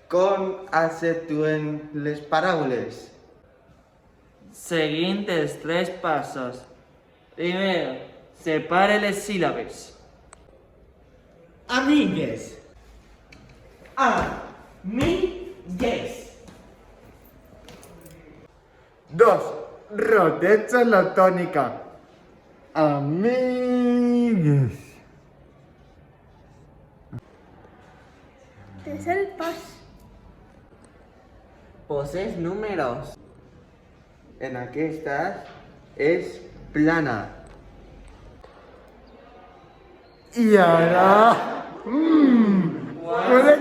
Com acentuen les paraules? Seguint els 3 passos. Primer, separe les síl·labes. Amigues. Amigues. 2. Roteja la tònica. Amigues. Tercer pas. Poses números. En aquestes és plana. I ara... Huele